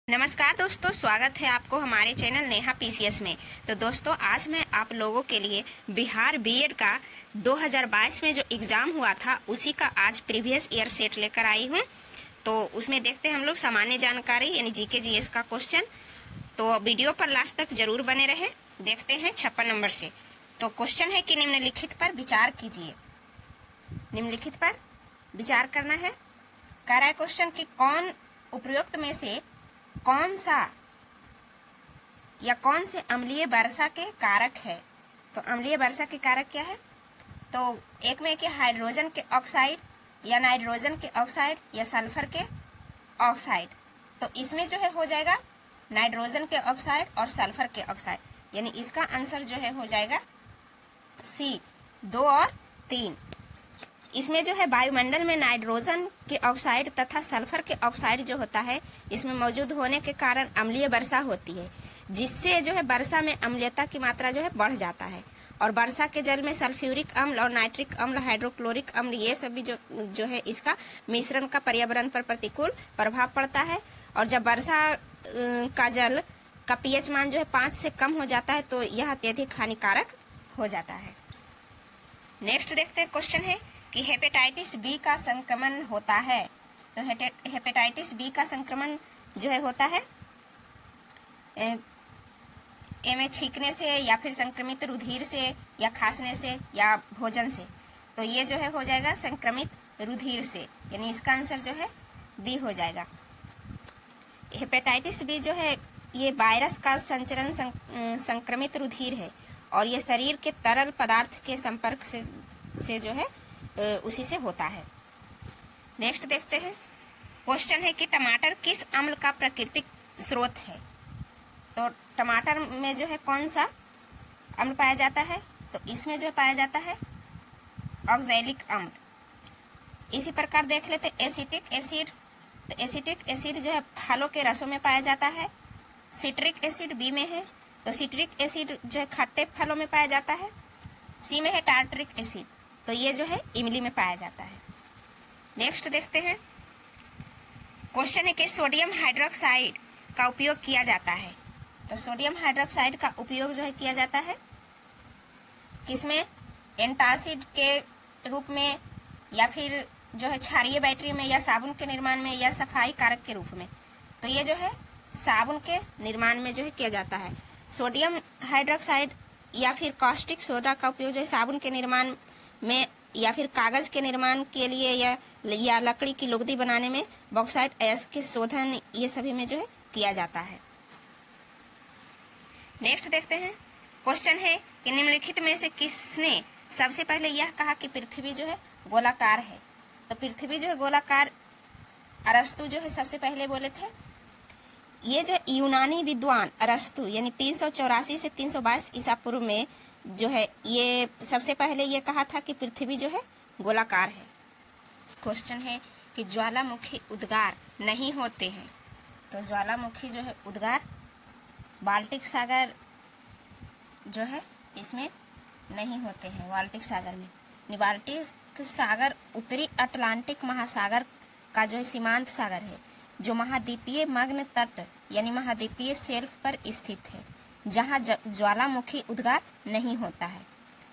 नमस्कार दोस्तों, स्वागत है आपको हमारे चैनल नेहा पीसीएस में। तो दोस्तों, आज मैं आप लोगों के लिए बिहार बीएड का 2022 में जो एग्ज़ाम हुआ था उसी का आज प्रीवियस ईयर सेट लेकर आई हूँ। तो उसमें देखते हैं हम लोग सामान्य जानकारी यानी जीके जीएस का क्वेश्चन। तो वीडियो पर लास्ट तक जरूर बने रहे। देखते हैं 56 नंबर से। तो क्वेश्चन है कि निम्नलिखित पर विचार कीजिए। निम्नलिखित पर विचार करना है। कह रहा है क्वेश्चन कि कौन उपरोक्त में से कौन सा या कौन से अम्लीय वर्षा के कारक है। तो अम्लीय वर्षा के कारक क्या है? तो एक में कि हाइड्रोजन के ऑक्साइड या नाइट्रोजन के ऑक्साइड या सल्फर के ऑक्साइड। तो इसमें जो है हो जाएगा नाइट्रोजन के ऑक्साइड और सल्फर के ऑक्साइड, यानी इसका आंसर जो है हो जाएगा सी 2 और 3। इसमें जो है वायुमंडल में नाइट्रोजन के ऑक्साइड तथा सल्फर के ऑक्साइड जो होता है इसमें मौजूद होने के कारण अम्लीय वर्षा होती है, जिससे जो है वर्षा में अम्लीयता की मात्रा जो है बढ़ जाता है। और वर्षा के जल में सल्फ्यूरिक अम्ल और नाइट्रिक अम्ल, हाइड्रोक्लोरिक अम्ल, ये सभी जो है इसका मिश्रण का पर्यावरण पर प्रतिकूल प्रभाव पड़ता है। और जब वर्षा का जल का पीएच मान जो है 5 से कम हो जाता है तो यह अत्यधिक हानिकारक हो जाता है। नेक्स्ट देखते हैं क्वेश्चन है कि हेपेटाइटिस बी का संक्रमण होता है। तो हेपेटाइटिस बी का संक्रमण जो है होता है में छींकने से या फिर संक्रमित रुधिर से या खांसने से या भोजन से। तो ये जो है हो जाएगा संक्रमित रुधिर से, यानी इसका आंसर जो है बी हो जाएगा। हेपेटाइटिस बी जो है ये वायरस का संचरण संक्रमित रुधिर है और ये शरीर के तरल पदार्थ के संपर्क से जो है उसी से होता है। नेक्स्ट देखते हैं क्वेश्चन है कि टमाटर किस अम्ल का प्राकृतिक स्रोत है। तो टमाटर में जो है कौन सा अम्ल पाया जाता है? तो इसमें जो पाया जाता है ऑक्सैलिक अम्ल। इसी प्रकार देख लेते एसिटिक एसिड। तो एसिटिक एसिड जो है फलों के रसों में पाया जाता है। सिट्रिक एसिड बी में है। तो सिट्रिक एसिड जो है खट्टे फलों में पाया जाता है। सी में है टार्टरिक एसिड, तो ये जो है इमली में पाया जाता है। नेक्स्ट देखते हैं क्वेश्चन है कि सोडियम हाइड्रोक्साइड का उपयोग किया जाता है। तो सोडियम हाइड्रोक्साइड का उपयोग जो है किया जाता है किसमें? एंटासिड के रूप में या फिर जो है क्षारीय बैटरी में या साबुन के निर्माण में या सफाई कारक के रूप में। तो ये जो है साबुन के निर्माण में जो है किया जाता है। सोडियम हाइड्रोक्साइड या फिर कॉस्टिक सोडा का उपयोग जो है साबुन के निर्माण में या फिर कागज के निर्माण के लिए या लकड़ी की लुगदी बनाने में, बॉक्साइट अयस्क के शोधन, ये सभी में जो है किया जाता है। नेक्स्ट देखते हैं क्वेश्चन है कि निम्नलिखित में से किसने सबसे पहले यह कहा कि पृथ्वी जो है गोलाकार है। तो पृथ्वी जो है गोलाकार अरस्तु जो है सबसे पहले बोले थे। ये जो यूनानी विद्वान अरस्तु यानी 384 से 322 ईसा पूर्व में जो है ये सबसे पहले ये कहा था कि पृथ्वी जो है गोलाकार है। क्वेश्चन है कि ज्वालामुखी उद्गार नहीं होते हैं। तो ज्वालामुखी जो है उद्गार बाल्टिक सागर जो है इसमें नहीं होते हैं। बाल्टिक सागर में बाल्टिक सागर उत्तरी अटलांटिक महासागर का जो है सीमांत सागर है, जो महाद्वीपीय मग्न तट यानी महाद्वीपीय शेल्फ पर स्थित है, जहां ज्वालामुखी उद्गार नहीं होता है।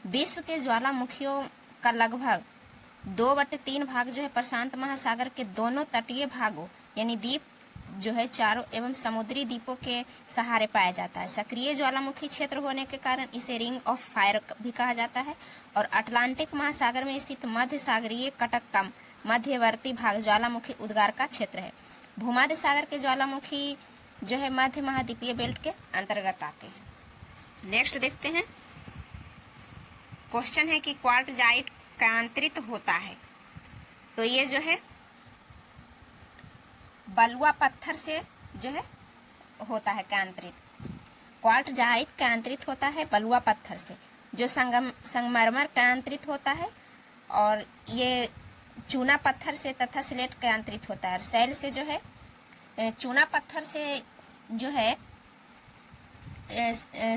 विश्व के ज्वालामुखियों का लगभग 2/3 भाग जो है प्रशांत महासागर के दोनों तटीय भागों यानी द्वीप जो है चारों एवं समुद्री द्वीपों के सहारे पाया जाता है। सक्रिय ज्वालामुखी क्षेत्र होने के कारण इसे रिंग ऑफ फायर भी कहा जाता है। और अटलांटिक महासागर में स्थित मध्य सागरीय कटक का मध्यवर्ती भाग ज्वालामुखी उद्गार का क्षेत्र है। भूमध्य सागर के ज्वालामुखी जो है मध्य महाद्वीपीय बेल्ट के अंतर्गत आते हैं। नेक्स्ट देखते हैं क्वेश्चन है कि क्वार्टजाइट कांतरित होता है। तो ये जो है बलुआ पत्थर से जो है होता है कांतरित। क्वार्टजाइट कांतरित होता है बलुआ पत्थर से, जो संगमरमर कांतरित होता है। और ये चूना पत्थर से तथा स्लेट कांतरित होता है। और सेल से जो है चूना पत्थर से जो है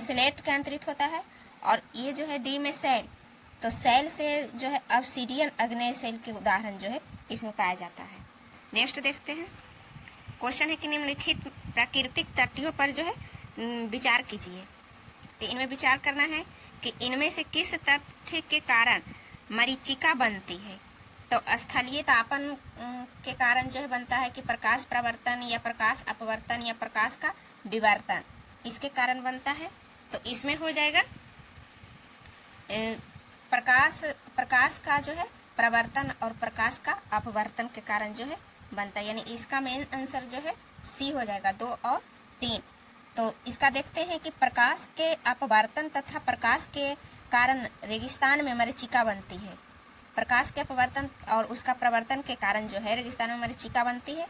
स्लेट कांतरित होता है। और ये जो है डी में सेल, तो सेल से जो है ऑब्सीडियन अग्नेय सेल के उदाहरण जो है इसमें पाया जाता है। नेक्स्ट देखते हैं क्वेश्चन है कि निम्नलिखित प्राकृतिक तथ्यों पर जो है विचार कीजिए। तो इनमें विचार करना है कि इनमें से किस तथ्य के कारण मरीचिका बनती है। तो स्थलीय तापन के कारण जो है बनता है कि प्रकाश प्रवर्तन या प्रकाश अपवर्तन या प्रकाश का विवर्तन, इसके कारण बनता है। तो इसमें हो जाएगा प्रकाश का जो है प्रवर्तन और प्रकाश का अपवर्तन के कारण जो है बनता है, यानी इसका मेन आंसर जो है सी हो जाएगा, 2 और 3। तो इसका देखते हैं कि प्रकाश के अपवर्तन तथा प्रकाश के कारण रेगिस्तान में मरीचिका बनती है। प्रकाश के अपवर्तन और उसका प्रवर्तन के कारण जो है रेगिस्तान में मरीचिका बनती है।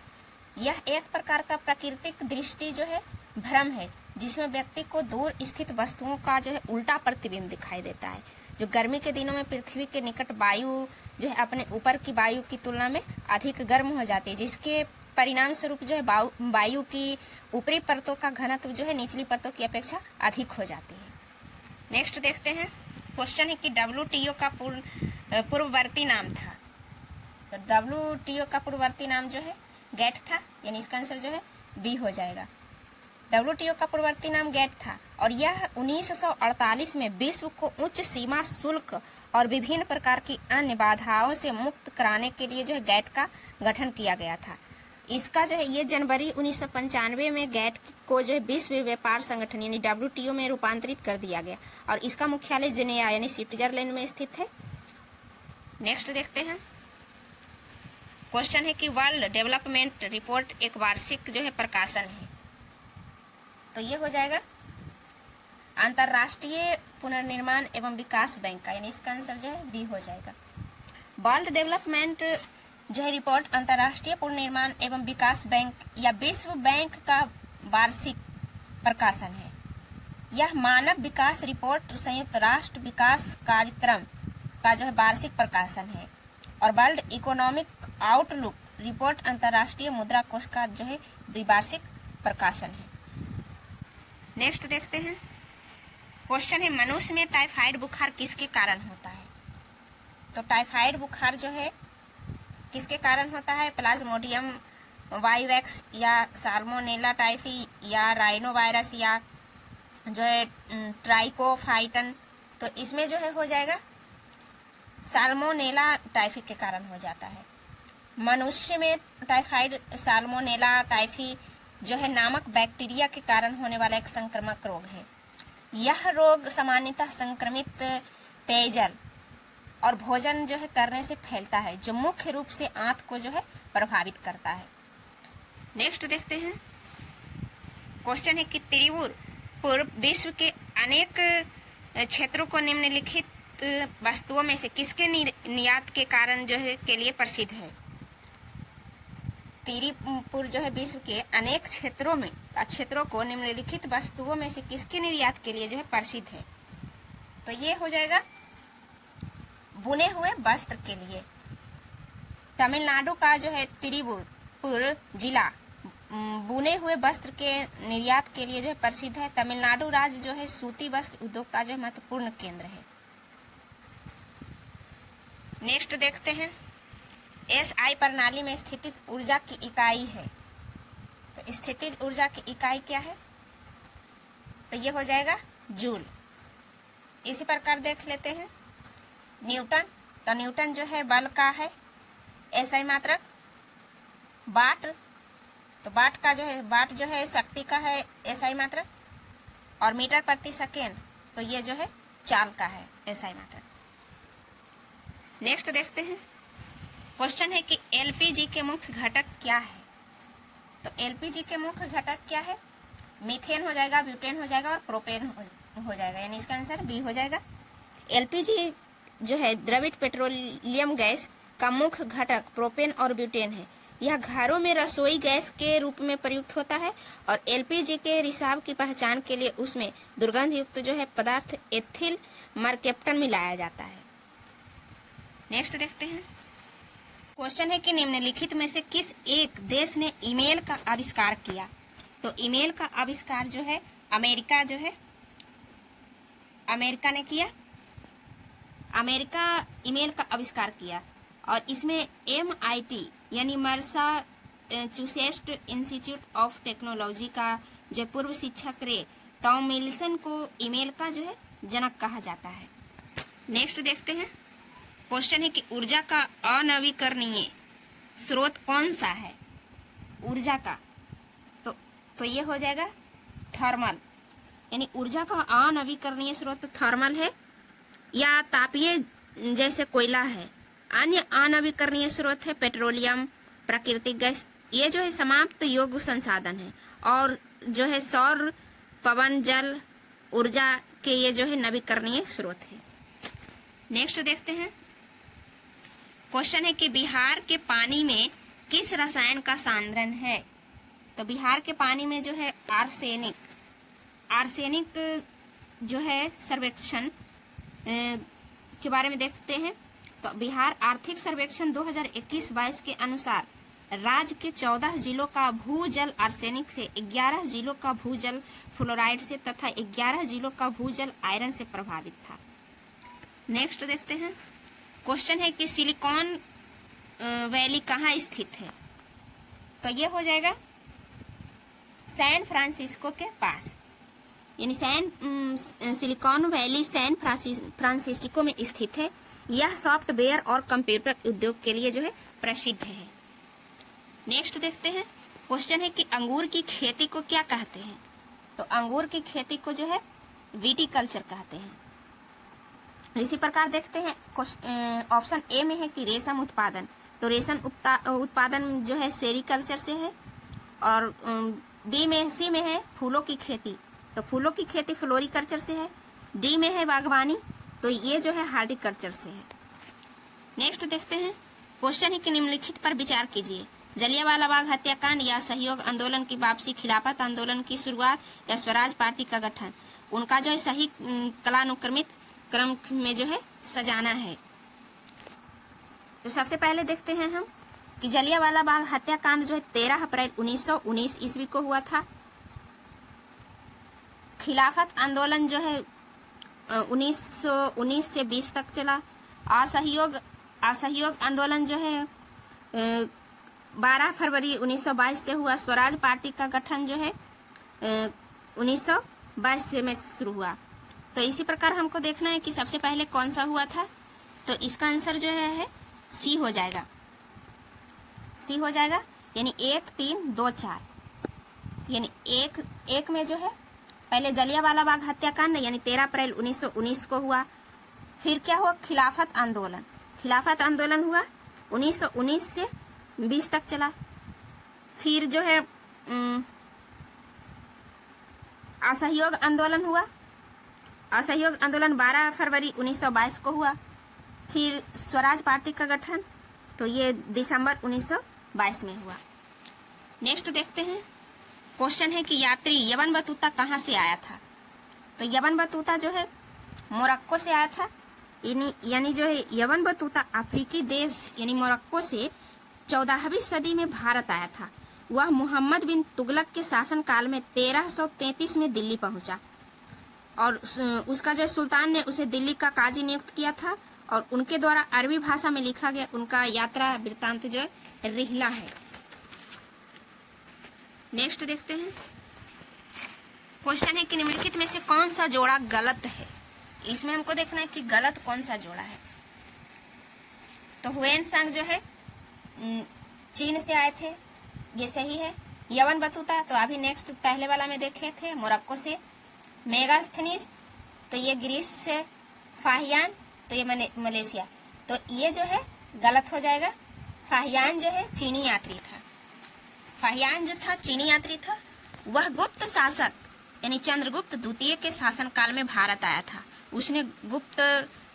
यह एक प्रकार का प्राकृतिक दृष्टि जो है भ्रम है, जिसमें व्यक्ति को दूर स्थित वस्तुओं का जो है उल्टा प्रतिबिंब दिखाई देता है। जो गर्मी के दिनों में पृथ्वी के निकट वायु जो है अपने ऊपर की वायु की तुलना में अधिक गर्म हो जाती है, जिसके परिणाम स्वरूप जो है वायु की ऊपरी परतों का घनत्व जो है निचली परतों की अपेक्षा अधिक हो जाती है। नेक्स्ट देखते हैं, क्वेश्चन है कि WTO का पूर्ववर्ती नाम था। तो WTO का पूर्ववर्ती नाम जो है गैट था, यानी इसका आंसर जो है बी हो जाएगा। WTO का पूर्ववर्ती नाम गैट था और यह 1948 में विश्व को उच्च सीमा शुल्क और विभिन्न प्रकार की अन्य बाधाओं से मुक्त कराने के लिए जो है गैट का गठन किया गया था। इसका जो है ये जनवरी 1995 में गैट को जो है विश्व व्यापार संगठन यानी WTO में रूपांतरित कर दिया गया और इसका मुख्यालय जिनेवा यानी स्विट्जरलैंड में स्थित है। नेक्स्ट देखते हैं, क्वेश्चन है कि वर्ल्ड डेवलपमेंट रिपोर्ट एक वार्षिक जो है प्रकाशन है। तो ये हो जाएगा अंतर्राष्ट्रीय पुनर्निर्माण एवं विकास बैंक का, यानी इसका आंसर जो है बी हो जाएगा। वर्ल्ड डेवलपमेंट जो है रिपोर्ट अंतर्राष्ट्रीय पुनर्निर्माण एवं विकास बैंक या विश्व बैंक का वार्षिक प्रकाशन है। यह मानव विकास रिपोर्ट संयुक्त राष्ट्र विकास कार्यक्रम का जो है वार्षिक प्रकाशन है और वर्ल्ड इकोनॉमिक आउटलुक रिपोर्ट अंतर्राष्ट्रीय मुद्रा कोष का जो है द्विवार्षिक प्रकाशन है। नेक्स्ट देखते हैं, क्वेश्चन है मनुष्य में टाइफाइड बुखार किसके कारण होता है। तो टाइफाइड बुखार जो है किसके कारण होता है, प्लाज्मोडियम वाइवैक्स या साल्मोनेला टाइफी या राइनो वायरस या जो है ट्राइकोफाइटन। तो इसमें जो है हो जाएगा साल्मोनेला टाइफी के कारण हो जाता है। मनुष्य में टाइफाइड साल्मोनेला टाइफी जो है नामक बैक्टीरिया के कारण होने वाला एक संक्रामक रोग है। यह रोग सामान्यतः संक्रमित पेयजल और भोजन जो है करने से फैलता है, जो मुख्य रूप से आंत को जो है प्रभावित करता है। नेक्स्ट देखते हैं, क्वेश्चन है कि त्रिपुर विश्व के अनेक क्षेत्रों को निम्नलिखित वस्तुओं में से किसके निर्यात के कारण जो है के लिए प्रसिद्ध है। त्रिपुर जो है विश्व के अनेक क्षेत्रों को निम्नलिखित वस्तुओं में से किसके निर्यात के लिए जो है प्रसिद्ध है। तो ये हो जाएगा बुने हुए वस्त्र के लिए। तमिलनाडु का जो है त्रिपुर जिला बुने हुए वस्त्र के निर्यात के लिए जो है प्रसिद्ध है। तमिलनाडु राज्य जो है सूती वस्त्र उद्योग का जो है महत्वपूर्ण केंद्र है। नेक्स्ट देखते हैं, SI प्रणाली में स्थितिज ऊर्जा की इकाई है। तो स्थितिज ऊर्जा की इकाई क्या है, तो ये हो जाएगा जूल। इसी प्रकार देख लेते हैं न्यूटन। तो न्यूटन जो है बल का है SI मात्रक। वाट, तो वाट जो है शक्ति का है SI मात्रक। और मीटर प्रति सेकेंड, तो ये जो है चाल का है SI मात्रक। नेक्स्ट देखते हैं, क्वेश्चन है कि LPG के मुख्य घटक क्या है। तो LPG के मुख्य घटक क्या है, मीथेन हो जाएगा, ब्यूटेन हो जाएगा और प्रोपेन हो जाएगा, यानी इसका आंसर बी हो जाएगा। LPG जो है द्रवित पेट्रोलियम गैस का मुख्य घटक प्रोपेन और ब्यूटेन है। यह घरों में रसोई गैस के रूप में प्रयुक्त होता है और LPG के रिसाव की पहचान के लिए उसमें दुर्गंध युक्त जो है पदार्थ एथिल मरकेप्टन मिलाया जाता है। नेक्स्ट देखते हैं, क्वेश्चन है कि निम्नलिखित में से किस एक देश ने ईमेल का आविष्कार किया। तो ईमेल का आविष्कार जो है अमेरिका ने किया। अमेरिका ईमेल का आविष्कार किया और इसमें MIT यानी मैसेचुसेट्स इंस्टीट्यूट ऑफ टेक्नोलॉजी का जो पूर्व शिक्षक रे टॉमलिंसन को ईमेल का जो है जनक कहा जाता है। नेक्स्ट देखते हैं, क्वेश्चन है कि ऊर्जा का अनवीकरणीय स्रोत कौन सा है? ऊर्जा का तो ये हो जाएगा थर्मल, यानी ऊर्जा का अनवीकरणीय स्रोत थर्मल है या तापीय जैसे कोयला है। अन्य अनवीकरणीय स्रोत है पेट्रोलियम, प्राकृतिक गैस, ये जो है समाप्त योग्य संसाधन है। और जो है सौर, पवन, जल ऊर्जा के ये जो है नवीकरणीय स्रोत है। नेक्स्ट देखते हैं, क्वेश्चन है कि बिहार के पानी में किस रसायन का सांद्रण है? तो बिहार के पानी में जो है आर्सेनिक जो है सर्वेक्षण के बारे में देखते हैं। तो बिहार आर्थिक सर्वेक्षण 2021-22 के अनुसार राज्य के 14 जिलों का भूजल आर्सेनिक से, 11 जिलों का भूजल फ्लोराइड से तथा 11 जिलों का भूजल आयरन से प्रभावित था। नेक्स्ट देखते हैं, क्वेश्चन है कि सिलिकॉन वैली कहाँ स्थित है? तो ये हो जाएगा सैन फ्रांसिस्को के पास, यानी सिलिकॉन वैली सैन फ्रांसिस्को में स्थित है। यह सॉफ्टवेयर और कंप्यूटर उद्योग के लिए जो है प्रसिद्ध है। नेक्स्ट देखते हैं, क्वेश्चन है कि अंगूर की खेती को क्या कहते हैं? तो अंगूर की खेती को जो है विटीकल्चर कहते हैं। इसी प्रकार देखते हैं, ऑप्शन ए में है कि रेशम उत्पादन, तो रेशम उत्पादन जो है सेरिकल्चर से है। और सी में है फूलों की खेती, तो फूलों की खेती फ्लोरिकल्चर से है। डी में है बागवानी, तो ये जो है हार्टिकल्चर से है। नेक्स्ट देखते हैं, क्वेश्चन है कि निम्नलिखित पर विचार कीजिए। जलियांवाला बाग हत्याकांड या सहयोग आंदोलन की वापसी, खिलाफत आंदोलन की शुरुआत या स्वराज पार्टी का गठन, उनका जो है सही कालानुक्रमित क्रम में जो है सजाना है। तो सबसे पहले देखते हैं हम कि जलियांवाला बाग हत्याकांड जो है 13 अप्रैल 1919 ईस्वी को हुआ था। खिलाफत आंदोलन जो है 1919 से 20 तक चला। असहयोग आंदोलन जो है 12 फरवरी 1922 से हुआ। स्वराज पार्टी का गठन जो है 1922 से में शुरू हुआ। तो इसी प्रकार हमको देखना है कि सबसे पहले कौन सा हुआ था। तो इसका आंसर जो है सी हो जाएगा, यानी 1, 3, 2, 4, यानी एक में जो है पहले जलियांवाला बाग हत्याकांड यानी 13 अप्रैल 1919 को हुआ। फिर क्या हुआ? खिलाफत आंदोलन हुआ 1919 से 20 तक चला। फिर जो है असहयोग आंदोलन हुआ। असहयोग आंदोलन 12 फरवरी 1922 को हुआ। फिर स्वराज पार्टी का गठन, तो ये दिसंबर 1922 में हुआ। नेक्स्ट देखते हैं, क्वेश्चन है कि यात्री यवन बतूता कहाँ से आया था? तो यवन बतूता जो है मोरक्को से आया था। यानी जो है यवन बतूता अफ्रीकी देश यानी मोरक्को से 14वीं सदी में भारत आया था। वह मोहम्मद बिन तुगलक के शासनकाल में 1333 में दिल्ली पहुंचा और उसका जो सुल्तान ने उसे दिल्ली का काजी नियुक्त किया था और उनके द्वारा अरबी भाषा में लिखा गया उनका यात्रा वृत्तांत जो है रिहला है। नेक्स्ट देखते हैं, क्वेश्चन है कि निम्नलिखित में से कौन सा जोड़ा गलत है? इसमें हमको देखना है कि गलत कौन सा जोड़ा है। तो हुएनसांग जो है चीन से आए थे, ये सही है। यवन बतूता तो अभी नेक्स्ट पहले वाला में देखे थे मोरक्को से। मेगास्थनीज तो ये ग्रीस से। फाहियान तो ये मलेशिया, तो ये जो है गलत हो जाएगा। फाहियान जो है चीनी यात्री था। फाहियान जो था चीनी यात्री था। वह गुप्त शासक यानी चंद्रगुप्त द्वितीय के शासनकाल में भारत आया था। उसने गुप्त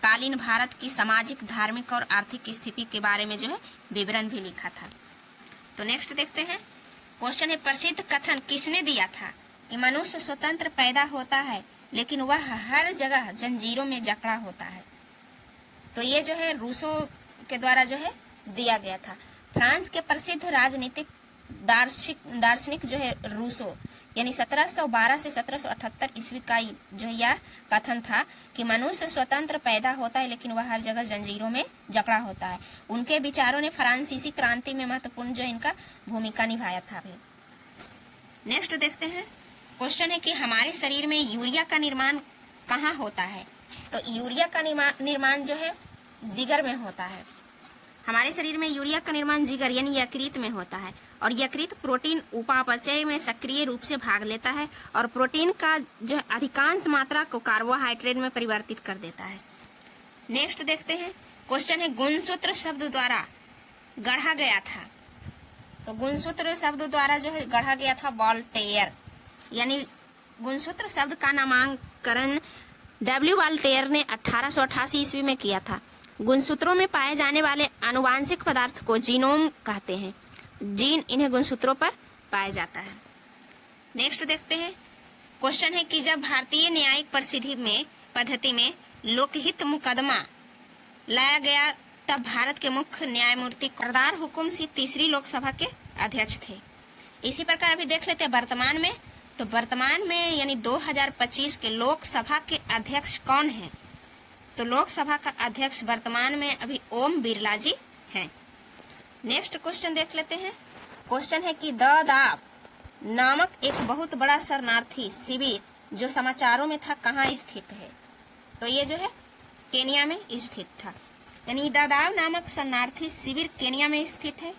कालीन भारत की सामाजिक, धार्मिक और आर्थिक स्थिति के बारे में जो है विवरण भी लिखा था। तो नेक्स्ट देखते हैं, क्वेश्चन है प्रसिद्ध कथन किसने दिया था कि मनुष्य स्वतंत्र पैदा होता है लेकिन वह हर जगह जंजीरों में जकड़ा होता है? तो ये जो है रूसो के द्वारा जो है दिया गया था। फ्रांस के प्रसिद्ध राजनीतिक दार्शनिक जो है रूसो, यानी 1712 से 1778 ईस्वी का जो है यह कथन था कि मनुष्य स्वतंत्र पैदा होता है लेकिन वह हर जगह जंजीरों में जकड़ा होता है। उनके विचारों ने फ्रांसीसी क्रांति में महत्वपूर्ण जो इनका भूमिका निभाया था। भी नेक्स्ट देखते हैं, क्वेश्चन है कि हमारे शरीर में यूरिया का निर्माण कहाँ होता है। तो यूरिया का निर्माण जो है जिगर में होता है। हमारे शरीर में यूरिया का निर्माण जिगर यानी यकृत में होता है और यकृत प्रोटीन उपापचय में सक्रिय रूप से भाग लेता है और प्रोटीन का जो अधिकांश मात्रा को कार्बोहाइड्रेट में परिवर्तित कर देता है। नेक्स्ट देखते हैं, क्वेश्चन है गुणसूत्र शब्द द्वारा गढ़ा गया था। तो गुणसूत्र शब्द द्वारा जो है गढ़ा गया था वॉल्टेयर, यानी गुणसूत्र शब्द का नामकरण डब्ल्यू वॉल्टेयर ने 1888 ईस्वी में किया था। गुणसूत्रों में पाए जाने वाले आनुवांशिक पदार्थ को जीनोम कहते हैं। जीन इन्हें गुणसूत्रों पर पाया जाता है। नेक्स्ट देखते हैं, क्वेश्चन है कि जब भारतीय न्यायिक पद्धति में लोकहित मुकदमा लाया गया तब भारत के मुख्य न्यायमूर्ति सरदार हुकुम सिंह तीसरी लोकसभा के अध्यक्ष थे। इसी प्रकार अभी देख लेते हैं वर्तमान में। तो वर्तमान में यानी 2025 के लोकसभा के अध्यक्ष कौन है। तो लोकसभा का अध्यक्ष वर्तमान में अभी ओम बिरला जी हैं। नेक्स्ट क्वेश्चन देख लेते हैं। क्वेश्चन है कि ददाब नामक एक बहुत बड़ा शरणार्थी शिविर जो समाचारों में था कहाँ स्थित है। तो ये जो है केनिया में स्थित था, यानी ददाब नामक शरणार्थी शिविर केनिया में स्थित है।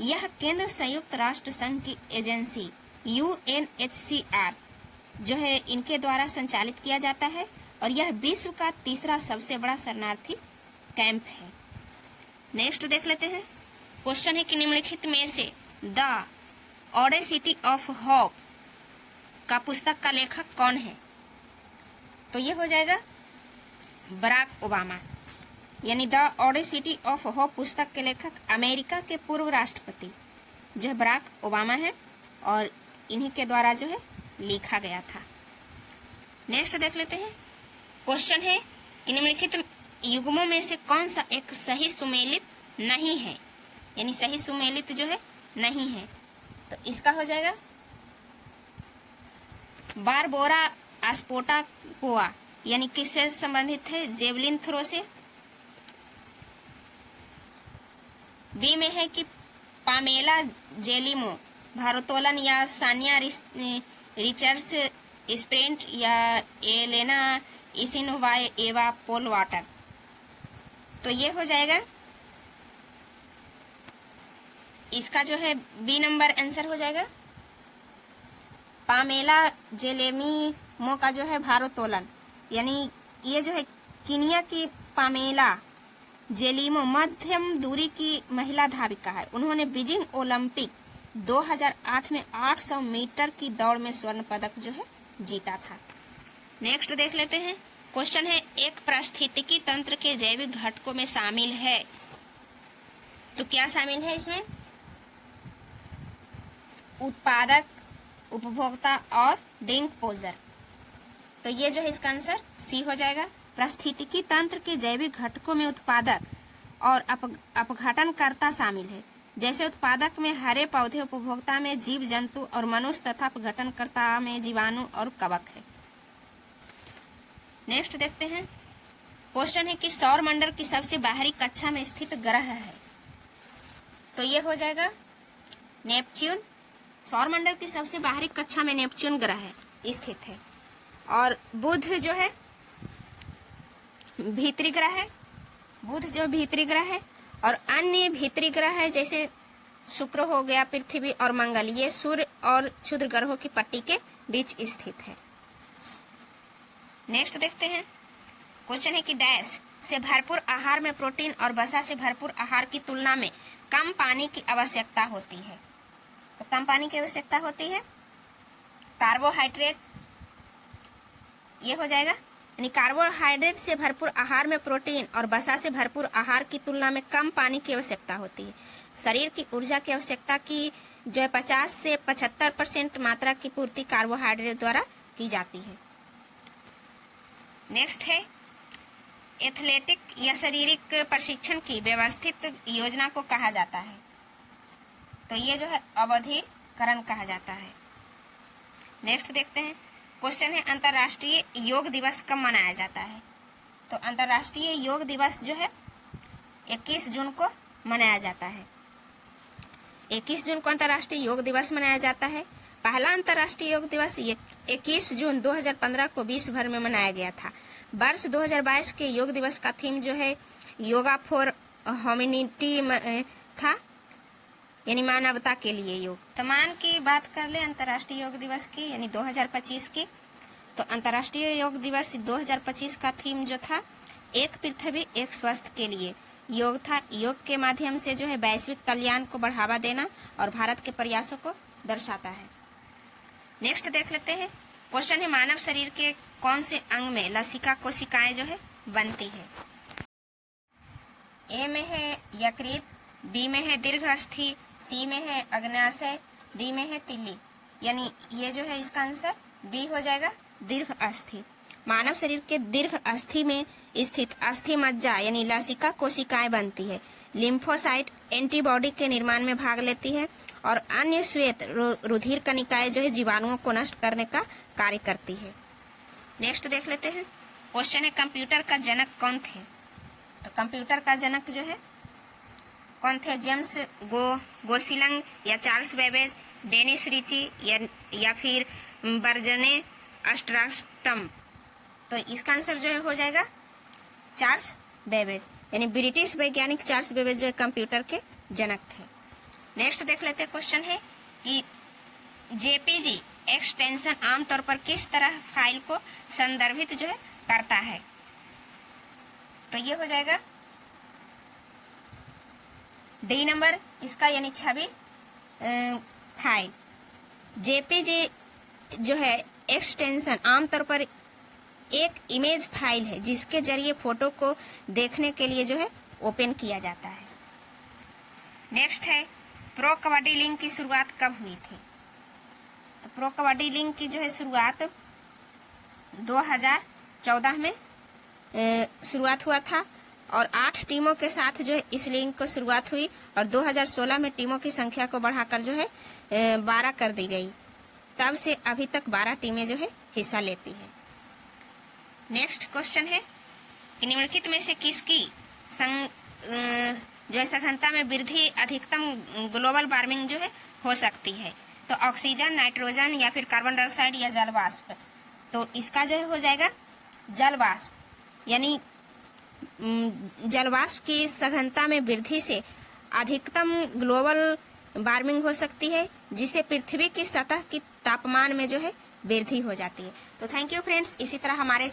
यह केंद्र संयुक्त राष्ट्र संघ की एजेंसी UNHCR जो है इनके द्वारा संचालित किया जाता है और यह विश्व का तीसरा सबसे बड़ा शरणार्थी कैंप है। नेक्स्ट देख लेते हैं। क्वेश्चन है कि निम्नलिखित में से द ऑडेसिटी ऑफ होप का पुस्तक का लेखक कौन है। तो ये हो जाएगा बराक ओबामा, यानी द ऑडेसिटी ऑफ होप पुस्तक के लेखक अमेरिका के पूर्व राष्ट्रपति जो है बराक ओबामा है और इन्हीं के द्वारा जो है लिखा गया था। नेक्स्ट देख लेते हैं। क्वेश्चन है कि निम्नलिखित युग्मों में से कौन सा एक सही सुमेलित नहीं है, यानी सही सुमेलित जो है नहीं है। तो इसका हो जाएगा बारबोरा एस्पोटाकोआ, यानी किससे संबंधित है, जेवलिन थ्रो से। बी में है कि पामेला जेलिमो भारोत्तोलन या सानिया रिचर्ड्स स्प्रिंट या एलेना इसिनोवा एवा पोल वाटर। तो ये हो जाएगा इसका जो है बी नंबर आंसर हो जाएगा। पामेला जेलेमिमो का जो है भारोत्तोलन, यानी ये जो है कीनिया की पामेला जेलिमो मध्यम दूरी की महिला धाविका है। उन्होंने बीजिंग ओलंपिक 2008 में 800 मीटर की दौड़ में स्वर्ण पदक जो है जीता था। नेक्स्ट देख लेते हैं। क्वेश्चन है एक पारिस्थितिकी तंत्र के जैविक घटकों में शामिल है। तो क्या शामिल है इसमें, उत्पादक, उपभोक्ता और डिकम्पोजर। तो ये जो है इसका आंसर सी हो जाएगा। पारिस्थितिकी तंत्र के जैविक घटकों में उत्पादक और अपघटनकर्ता शामिल है। जैसे उत्पादक में हरे पौधे, उपभोक्ता में जीव जंतु और मनुष्य तथा अपघटनकर्ता में जीवाणु और कवक है। नेक्स्ट देखते हैं। क्वेश्चन है कि सौर मंडल की सबसे बाहरी कक्षा में स्थित ग्रह है। तो ये हो जाएगा नेपच्यून। सौर मंडल की सबसे बाहरी कक्षा में नेपच्यून ग्रह है स्थित है और बुध जो है भीतरी ग्रह है। बुध जो भीतरी ग्रह है और अन्य भीतरी ग्रह है जैसे शुक्र हो गया, पृथ्वी और मंगल, ये सूर्य और क्षुद्र ग्रहों की पट्टी के बीच स्थित है। नेक्स्ट देखते हैं। क्वेश्चन है कि डैश से भरपूर आहार में प्रोटीन और वसा से भरपूर आहार की तुलना में कम पानी की आवश्यकता होती है। तो कम पानी की आवश्यकता होती है कार्बोहाइड्रेट, ये हो जाएगा। यानी कार्बोहाइड्रेट से भरपूर आहार में प्रोटीन और वसा से भरपूर आहार की तुलना में कम पानी की आवश्यकता होती है। शरीर की ऊर्जा की आवश्यकता की जो है 50 से 75% मात्रा की पूर्ति कार्बोहाइड्रेट द्वारा की जाती है। नेक्स्ट है एथलेटिक या शारीरिक प्रशिक्षण की व्यवस्थित योजना को कहा जाता है। तो ये जो है अवधिकरण कहा जाता है। नेक्स्ट देखते हैं क्वेश्चन है अंतर्राष्ट्रीय योग दिवस कब मनाया जाता है। तो अंतर्राष्ट्रीय योग दिवस जो है 21 जून को मनाया जाता है। 21 जून को अंतर्राष्ट्रीय योग दिवस मनाया जाता है। पहला अंतर्राष्ट्रीय योग दिवस 21 जून 2015 को विश्व भर में मनाया गया था। वर्ष 2022 के योग दिवस का थीम जो है योगा फॉर ह्यूमैनिटी था, यानी मानवता के लिए योग। तमान की बात कर ले अंतर्राष्ट्रीय योग दिवस की यानी 2025 की, तो अंतर्राष्ट्रीय योग दिवस 2025 का थीम जो था एक पृथ्वी एक स्वस्थ के लिए योग था। योग के माध्यम से जो है वैश्विक कल्याण को बढ़ावा देना और भारत के प्रयासों को दर्शाता है। नेक्स्ट देख लेते हैं क्वेश्चन है मानव शरीर के कौन से अंग में लसिका कोशिकाएं जो है बनती है। ए में है यकृत, बी में है दीर्घ अस्थि, सी में है अग्न्याशय, डी में है तिल्ली, यानी ये जो है इसका आंसर बी हो जाएगा दीर्घ अस्थि। मानव शरीर के दीर्घ अस्थि में स्थित अस्थि मज्जा यानी लसिका कोशिकाएं बनती है। लिम्फोसाइट एंटीबॉडी के निर्माण में भाग लेती है और अन्य श्वेत रुधिर कणिकाएं जो है जीवाणुओं को नष्ट करने का कार्य करती है। नेक्स्ट देख लेते हैं क्वेश्चन है कंप्यूटर का जनक कौन थे। तो कंप्यूटर का जनक जो है कौन थे? जेम्स गोसिलंग या चार्ल्स बेबेज, डेनिस रिची या फिर बर्जने अस्ट्रास्टम। तो इसका आंसर जो है हो जाएगा चार्ल्स बेबेज, यानी ब्रिटिश वैज्ञानिक चार्ल्स बेबेज जो है कंप्यूटर के जनक थे। नेक्स्ट देख लेते क्वेश्चन है कि जेपीजी एक्सटेंशन आमतौर पर किस तरह फाइल को संदर्भित जो है करता है। तो ये हो जाएगा डी नंबर इसका, यानी छवि फाइल। जेपीजी जो है एक्सटेंशन आमतौर पर एक इमेज फाइल है जिसके जरिए फोटो को देखने के लिए जो है ओपन किया जाता है। नेक्स्ट है प्रो कबड्डी लीग की शुरुआत कब हुई थी। तो प्रो कबड्डी लीग की जो है शुरुआत 2014 में शुरुआत हुआ था और 8 टीमों के साथ जो है इस लीग को शुरुआत हुई और 2016 में टीमों की संख्या को बढ़ाकर जो है 12 कर दी गई। तब से अभी तक 12 टीमें जो है हिस्सा लेती है। नेक्स्ट क्वेश्चन है कि निम्नलिखित में से किसकी जो है सघनता में वृद्धि अधिकतम ग्लोबल वार्मिंग जो है हो सकती है। तो ऑक्सीजन, नाइट्रोजन या फिर कार्बन डाइऑक्साइड या जल वाष्प। तो इसका जो है हो जाएगा जल वाष्प, यानी जल वाष्प की सघनता में वृद्धि से अधिकतम ग्लोबल वार्मिंग हो सकती है जिससे पृथ्वी की सतह की तापमान में जो है वृद्धि हो जाती है। तो थैंक यू फ्रेंड्स, इसी तरह हमारे